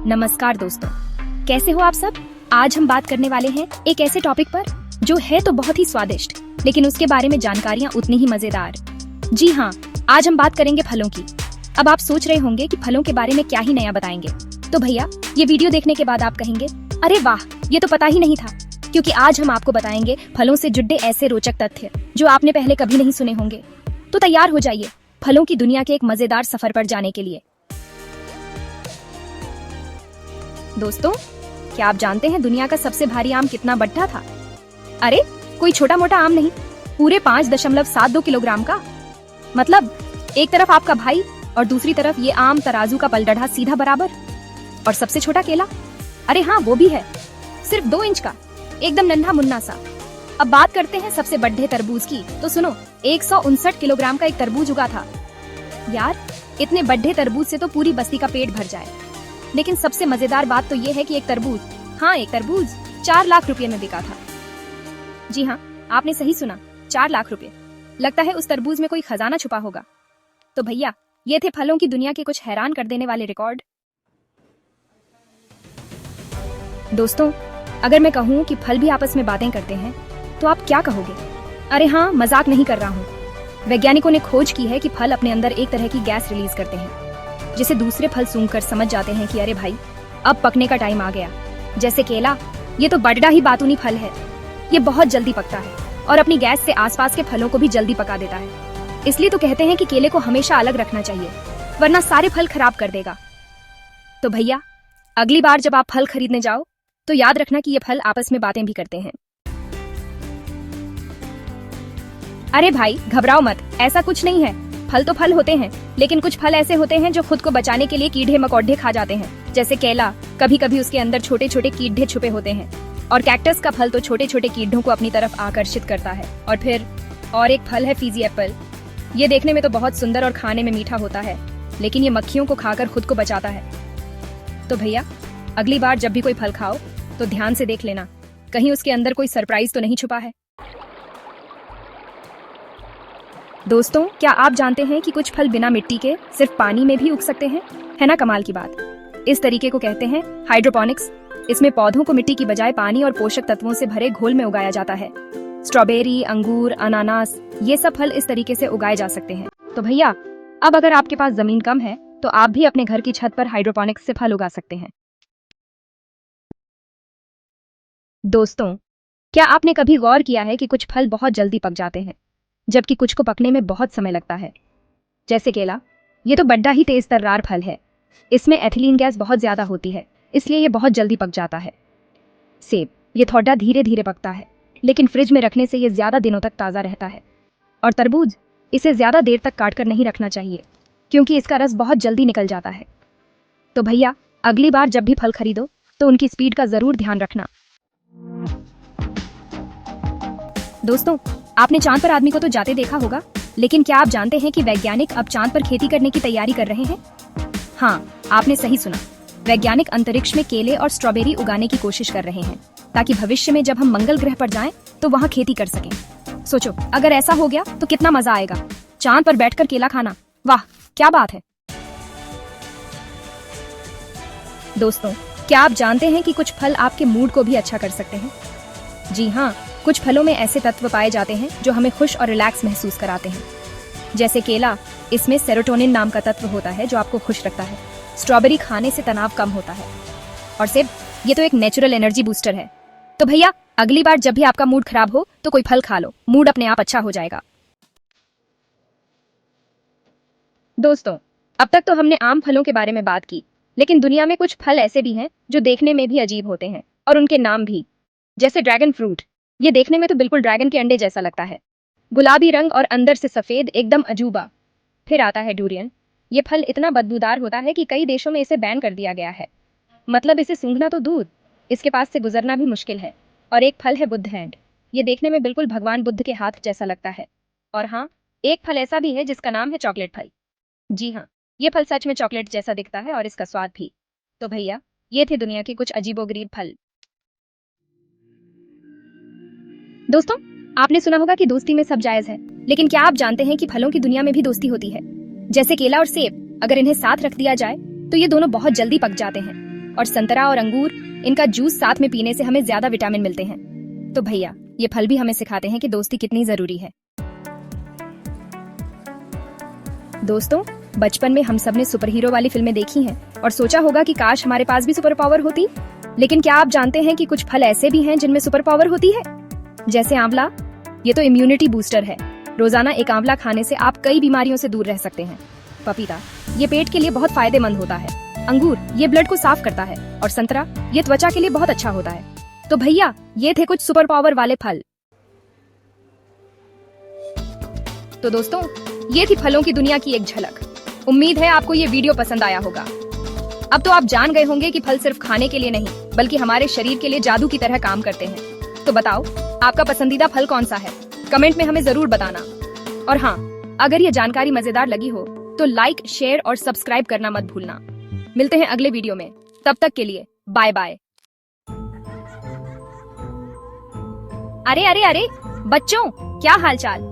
नमस्कार दोस्तों, कैसे हो आप सब। आज हम बात करने वाले हैं एक ऐसे टॉपिक पर जो है तो बहुत ही स्वादिष्ट, लेकिन उसके बारे में जानकारियाँ उतनी ही मजेदार। जी हाँ, आज हम बात करेंगे फलों की। अब आप सोच रहे होंगे कि फलों के बारे में क्या ही नया बताएंगे। तो भैया, ये वीडियो देखने के बाद आप कहेंगे, अरे वाह, ये तो पता ही नहीं था। क्योंकि आज हम आपको बताएंगे फलों से जुड़े ऐसे रोचक तथ्य जो आपने पहले कभी नहीं सुने होंगे। तो तैयार हो जाइए फलों की दुनिया के एक मजेदार सफर पर जाने के लिए। दोस्तों, क्या आप जानते हैं दुनिया का सबसे भारी आम कितना बड़ा था? अरे कोई छोटा मोटा आम नहीं, पूरे 5.72 किलोग्राम का। मतलब एक तरफ आपका भाई और दूसरी तरफ ये आम तराजू का पलड़ा सीधा बराबर। और सबसे छोटा केला, अरे हाँ वो भी है, सिर्फ 2 इंच का, एकदम नन्हा मुन्ना सा। अब बात करते हैं सबसे बड़े तरबूज की। तो सुनो, 159 किलोग्राम का एक तरबूज उगा था। यार, इतने बड़े तरबूज से तो पूरी बस्ती का पेट भर जाए। लेकिन सबसे मजेदार बात तो ये है कि एक तरबूज 4 लाख रुपए में बिका था। जी हाँ, आपने सही सुना, 4 लाख रुपए। लगता है उस तरबूज में कोई खजाना छुपा होगा। तो भैया, ये थे फलों की दुनिया के कुछ हैरान कर देने वाले रिकॉर्ड। दोस्तों, अगर मैं कहूँ कि फल भी आपस में बातें करते हैं तो आप क्या कहोगे? अरे हाँ, मजाक नहीं कर रहा हूँ। वैज्ञानिकों ने खोज की है कि फल अपने अंदर एक तरह की गैस रिलीज करते हैं, जिसे दूसरे फल सूंघकर समझ जाते हैं कि अरे भाई, अब पकने का टाइम आ गया। जैसे केला, ये तो बड़ा ही बातूनी फल है। ये बहुत जल्दी पकता है और अपनी गैस से आसपास के फलों को भी जल्दी पका देता है। इसलिए तो कहते हैं कि केले को हमेशा अलग रखना चाहिए, वरना सारे फल खराब कर देगा। तो भैया, अगली बार जब आप फल खरीदने जाओ तो याद रखना कि ये फल आपस में बातें भी करते हैं। अरे भाई, घबराओ मत, ऐसा कुछ नहीं है। फल तो फल होते हैं, लेकिन कुछ फल ऐसे होते हैं जो खुद को बचाने के लिए कीड़े मकोड़े खा जाते हैं। जैसे केला, कभी कभी उसके अंदर छोटे छोटे कीड़े छुपे होते हैं। और कैक्टस का फल तो छोटे छोटे कीड़ों को अपनी तरफ आकर्षित करता है। और फिर और एक फल है फीजी एप्पल। ये देखने में तो बहुत सुंदर और खाने में मीठा होता है, लेकिन ये मक्खियों को खाकर खुद को बचाता है। तो भैया, अगली बार जब भी कोई फल खाओ तो ध्यान से देख लेना, कहीं उसके अंदर कोई सरप्राइज तो नहीं छुपा है। दोस्तों, क्या आप जानते हैं कि कुछ फल बिना मिट्टी के सिर्फ पानी में भी उग सकते हैं? है ना कमाल की बात। इस तरीके को कहते हैं हाइड्रोपोनिक्स। इसमें पौधों को मिट्टी की बजाय पानी और पोषक तत्वों से भरे घोल में उगाया जाता है। स्ट्रॉबेरी, अंगूर, अनानास, ये सब फल इस तरीके से उगाए जा सकते हैं। तो भैया, अब अगर आपके पास जमीन कम है तो आप भी अपने घर की छत पर हाइड्रोपोनिक्स से फल उगा सकते हैं। दोस्तों, क्या आपने कभी गौर किया है कि कुछ फल बहुत जल्दी पक जाते हैं, जबकि कुछ को पकने में बहुत समय लगता है? जैसे केला, ये तो बड़ा ही तेज तर्रार फल है। इसमें एथिलीन गैस बहुत ज्यादा होती है, इसलिए ये बहुत जल्दी पक जाता है। सेब, ये थोड़ा धीरे धीरे पकता है, लेकिन फ्रिज में रखने से ये ज्यादा दिनों तक ताज़ा रहता है। और तरबूज, इसे ज्यादा देर तक काट कर नहीं रखना चाहिए, क्योंकि इसका रस बहुत जल्दी निकल जाता है। तो भैया, अगली बार जब भी फल खरीदो तो उनकी स्पीड का जरूर ध्यान रखना। दोस्तों, आपने चांद पर आदमी को तो जाते देखा होगा, लेकिन क्या आप जानते हैं कि वैज्ञानिक अब चांद पर खेती करने की तैयारी कर रहे हैं? हाँ, आपने सही सुना। वैज्ञानिक अंतरिक्ष में केले और स्ट्रॉबेरी उगाने की कोशिश कर रहे हैं, ताकि भविष्य में जब हम मंगल ग्रह पर जाएं तो वहाँ खेती कर सकें। सोचो, अगर ऐसा हो गया तो कितना मजा आएगा, चांद पर बैठकर केला खाना। वाह, क्या बात है। दोस्तों, क्या आप जानते हैं कि कुछ फल आपके मूड को भी अच्छा कर सकते हैं? जी हाँ, कुछ फलों में ऐसे तत्व पाए जाते हैं जो हमें खुश और रिलैक्स महसूस कराते हैं। जैसे केला, इसमें सेरोटोनिन नाम का तत्व होता है जो आपको खुश रखता है। स्ट्रॉबेरी खाने से तनाव कम होता है। और सेब, ये तो एक नेचुरल एनर्जी बूस्टर है। तो भैया, अगली बार जब भी आपका मूड खराब हो तो कोई फल खा लो, मूड अपने आप अच्छा हो जाएगा। दोस्तों, अब तक तो हमने आम फलों के बारे में बात की, लेकिन दुनिया में कुछ फल ऐसे भी हैं जो देखने में भी अजीब होते हैं, और उनके नाम भी। जैसे ड्रैगन फ्रूट, ये देखने में तो बिल्कुल ड्रैगन के अंडे जैसा लगता है, गुलाबी रंग और अंदर से सफेद, एकदम अजूबा। फिर आता है डुरियन। ये फल इतना बदबूदार होता है कि कई देशों में इसे बैन कर दिया गया है। मतलब इसे सूंघना तो दूर, इसके पास से गुजरना भी मुश्किल है। और एक फल है बुद्ध हैंड। ये देखने में बिल्कुल भगवान बुद्ध के हाथ जैसा लगता है। और हाँ, एक फल ऐसा भी है जिसका नाम है चॉकलेट फल। जी हाँ, ये फल सच में चॉकलेट जैसा दिखता है और इसका स्वाद भी। तो भैया, ये थे दुनिया के कुछ अजीबोगरीब फल। दोस्तों, आपने सुना होगा कि दोस्ती में सब जायज है, लेकिन क्या आप जानते हैं कि फलों की दुनिया में भी दोस्ती होती है? जैसे केला और सेब, अगर इन्हें साथ रख दिया जाए तो ये दोनों बहुत जल्दी पक जाते हैं और संतरा और अंगूर, इनका जूस साथ में पीने से हमें ज्यादा विटामिन मिलते हैं। तो भैया, ये फल भी हमें सिखाते हैं कि दोस्ती कितनी जरूरी है। दोस्तों, बचपन में हम सब ने सुपर हीरो वाली फिल्में देखी हैं और सोचा होगा कि काश हमारे पास भी सुपर पावर होती। लेकिन क्या आप जानते हैं कि कुछ फल ऐसे भी हैं जिनमें सुपर पावर होती है? जैसे आंवला, ये तो इम्यूनिटी बूस्टर है। रोजाना एक आंवला खाने से आप कई बीमारियों से दूर रह सकते हैं। पपीता, ये पेट के लिए बहुत फायदेमंद होता है। अंगूर, ये ब्लड को साफ करता है। और संतरा, ये त्वचा के लिए बहुत अच्छा होता है। तो भैया, ये थे कुछ सुपर पावर वाले फल। तो दोस्तों, ये थी फलों की दुनिया की एक झलक। उम्मीद है आपको ये वीडियो पसंद आया होगा। अब तो आप जान गए होंगे कि फल सिर्फ खाने के लिए नहीं, बल्कि हमारे शरीर के लिए जादू की तरह काम करते हैं। तो बताओ, आपका पसंदीदा फल कौन सा है? कमेंट में हमें जरूर बताना। और हाँ, अगर ये जानकारी मजेदार लगी हो तो लाइक, शेयर और सब्सक्राइब करना मत भूलना। मिलते हैं अगले वीडियो में। तब तक के लिए बाय बाय। अरे अरे अरे बच्चों, क्या हालचाल?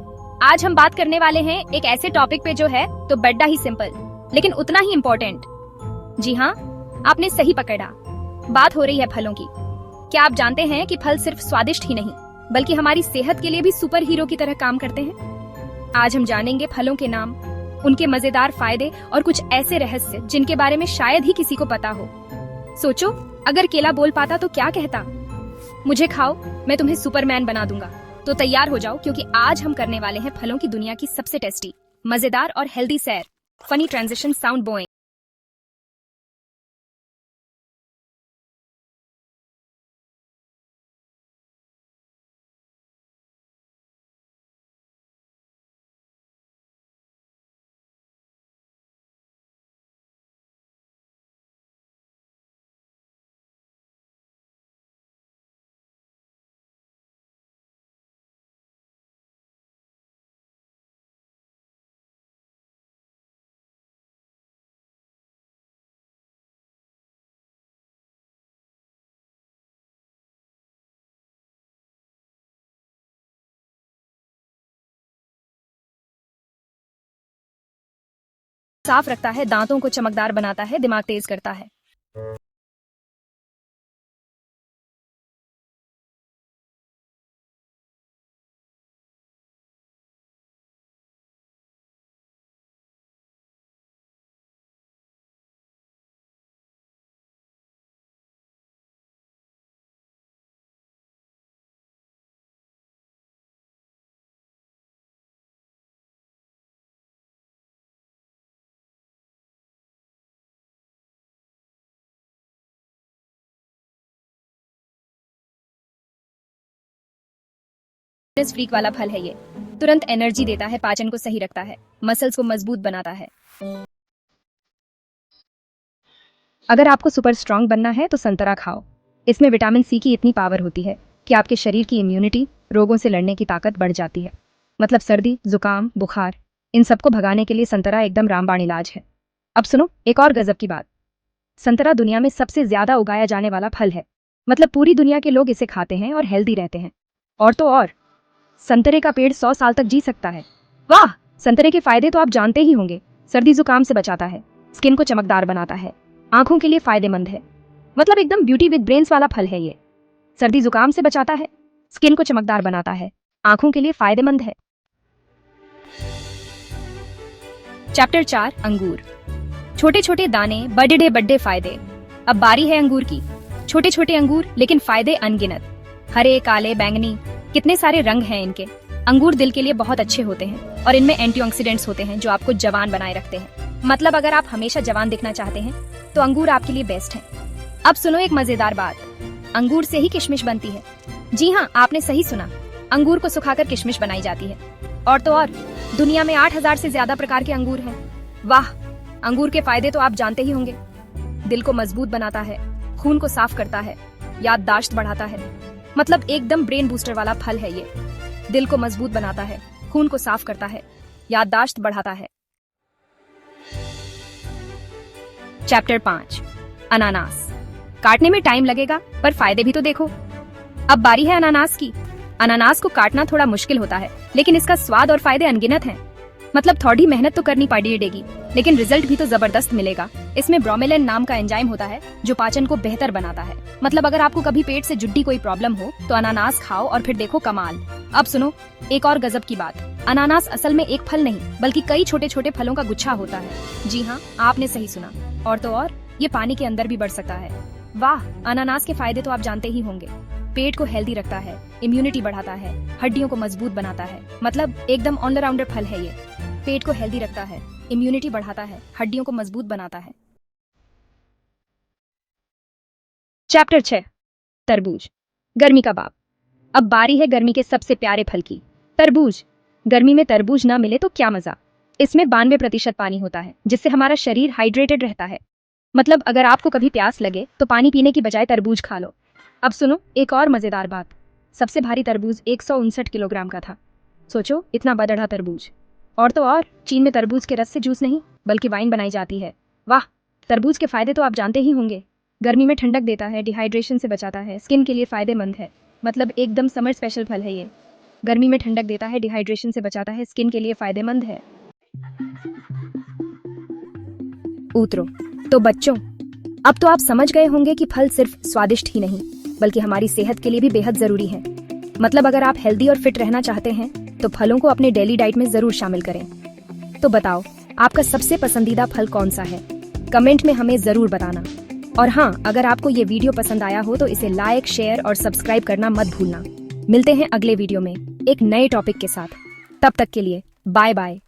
आज हम बात करने वाले हैं एक ऐसे टॉपिक पे जो है तो बड्डा ही सिंपल, लेकिन उतना ही इम्पोर्टेंट। जी हाँ, आपने सही पकड़ा। बात हो रही है फलों की। क्या आप जानते हैं कि फल सिर्फ स्वादिष्ट ही नहीं, बल्कि हमारी सेहत के लिए भी सुपर हीरो की तरह काम करते हैं? आज हम जानेंगे फलों के नाम, उनके मजेदार फायदे और कुछ ऐसे रहस्य जिनके बारे में शायद ही किसी को पता हो। सोचो, अगर केला बोल पाता तो क्या कहता? मुझे खाओ, मैं तुम्हें सुपरमैन बना दूंगा। तो तैयार हो जाओ, क्योंकि आज हम करने वाले हैं फलों की दुनिया की सबसे टेस्टी, मजेदार और हेल्दी सैर। Funny transition sound Boeing. साफ रखता है, दांतों को चमकदार बनाता है, दिमाग तेज करता है। फ्रीक वाला फल है ये। तुरंत एनर्जी देता है, पाचन को सही रखता है, मसल्स को मजबूत बनाता है। अगर आपको सुपर स्ट्रांग बनना है तो संतरा खाओ। इसमें विटामिन सी की इतनी पावर होती है कि आपके शरीर की इम्यूनिटी, रोगों से लड़ने की ताकत बढ़ जाती है। मतलब सर्दी, जुकाम, बुखार, इन सबको भगाने के लिए संतरा एकदम रामबाण इलाज है। अब सुनो एक और गजब की बात। संतरा दुनिया में सबसे ज्यादा उगाया जाने वाला फल है। मतलब पूरी दुनिया के लोग इसे खाते हैं और हेल्दी रहते हैं। और तो और, संतरे का पेड़ 100 साल तक जी सकता है। वाह! संतरे के फायदे तो आप जानते ही होंगे। सर्दी जुकाम से बचाता है, स्किन को चमकदार बनाता है, आंखों के लिए फायदेमंद है। मतलब एकदम ब्यूटी विद ब्रेन्स वाला फल है ये। सर्दी जुकाम से बचाता है, स्किन को चमकदार बनाता है, आंखों के लिए फायदेमंद है। चैप्टर 4, अंगूर। छोटे छोटे दाने, बड़े बड़े फायदे। अब बारी है अंगूर की। छोटे छोटे अंगूर, लेकिन फायदे अनगिनत। हरे, काले, बैंगनी, कितने सारे रंग हैं इनके। अंगूर दिल के लिए बहुत अच्छे होते हैं और इनमें एंटीऑक्सीडेंट्स होते हैं जो आपको जवान बनाए रखते हैं। मतलब अगर आप हमेशा जवान दिखना चाहते हैं तो अंगूर आपके लिए बेस्ट है। अब सुनो एक मजेदार बात। अंगूर से ही किशमिश बनती है। जी हाँ, आपने सही सुना। अंगूर को सुखाकर किशमिश बनाई जाती है। और तो और, दुनिया में 8000 से ज्यादा प्रकार के अंगूर हैं। वाह! अंगूर के फायदे तो आप जानते ही होंगे। दिल को मजबूत बनाता है, खून को साफ करता है, याददाश्त बढ़ाता है। मतलब एकदम ब्रेन बूस्टर वाला फल है ये। दिल को मजबूत बनाता है, खून को साफ करता है, याददाश्त बढ़ाता है। चैप्टर 5, अनानास। काटने में टाइम लगेगा, पर फायदे भी तो देखो। अब बारी है अनानास की। अनानास को काटना थोड़ा मुश्किल होता है, लेकिन इसका स्वाद और फायदे अनगिनत हैं। मतलब थोड़ी मेहनत तो करनी पड़ेगी, लेकिन रिजल्ट भी तो जबरदस्त मिलेगा। इसमें ब्रोमेलिन नाम का एंजाइम होता है जो पाचन को बेहतर बनाता है। मतलब अगर आपको कभी पेट से जुड्डी कोई प्रॉब्लम हो तो अनानास खाओ और फिर देखो कमाल। अब सुनो एक और गजब की बात, अनानास असल में एक फल नहीं बल्कि कई छोटे छोटे फलों का गुच्छा होता है। जी हाँ, आपने सही सुना। और तो और ये पानी के अंदर भी बढ़ सकता है। वाह, अनानास के फायदे तो आप जानते ही होंगे। पेट को हेल्दी रखता है, इम्यूनिटी बढ़ाता है, हड्डियों को मजबूत बनाता है। मतलब एकदम ऑलराउंडर फल है ये। पेट को हेल्दी रखता है, इम्यूनिटी बढ़ाता है, हड्डियों को मजबूत बनाता है। चैप्टर 6, तरबूज, गर्मी का बाप। अब बारी है गर्मी के सबसे प्यारे फल की, तरबूज। गर्मी में तरबूज ना मिले तो क्या मजा। इसमें 92% पानी होता है जिससे हमारा शरीर हाइड्रेटेड रहता है। मतलब अगर आपको कभी प्यास लगे तो पानी पीने की बजाय तरबूज खा लो। अब सुनो एक और मजेदार बात, सबसे भारी तरबूज 159 किलोग्राम का था। सोचो इतना बड़ा तरबूज। और तो और चीन में तरबूज के रस से जूस नहीं बल्कि वाइन बनाई जाती है। वाह, तरबूज के फायदे तो आप जानते ही होंगे। गर्मी में ठंडक देता है, डिहाइड्रेशन से बचाता है, स्किन के लिए फायदेमंद है। मतलब एकदम समर स्पेशल फल है ये। गर्मी में ठंडक देता है, डिहाइड्रेशन से बचाता है, स्किन के लिए फायदेमंद है। उतरो तो बच्चों, अब तो आप समझ गए होंगे कि फल सिर्फ स्वादिष्ट ही नहीं बल्कि हमारी सेहत के लिए भी बेहद जरूरी है। मतलब अगर आप हेल्दी और फिट रहना चाहते हैं तो फलों को अपने डेली डाइट में जरूर शामिल करें। तो बताओ आपका सबसे पसंदीदा फल कौन सा है? कमेंट में हमें जरूर बताना। और हाँ, अगर आपको ये वीडियो पसंद आया हो तो इसे लाइक, शेयर और सब्सक्राइब करना मत भूलना। मिलते हैं अगले वीडियो में एक नए टॉपिक के साथ। तब तक के लिए बाय बाय।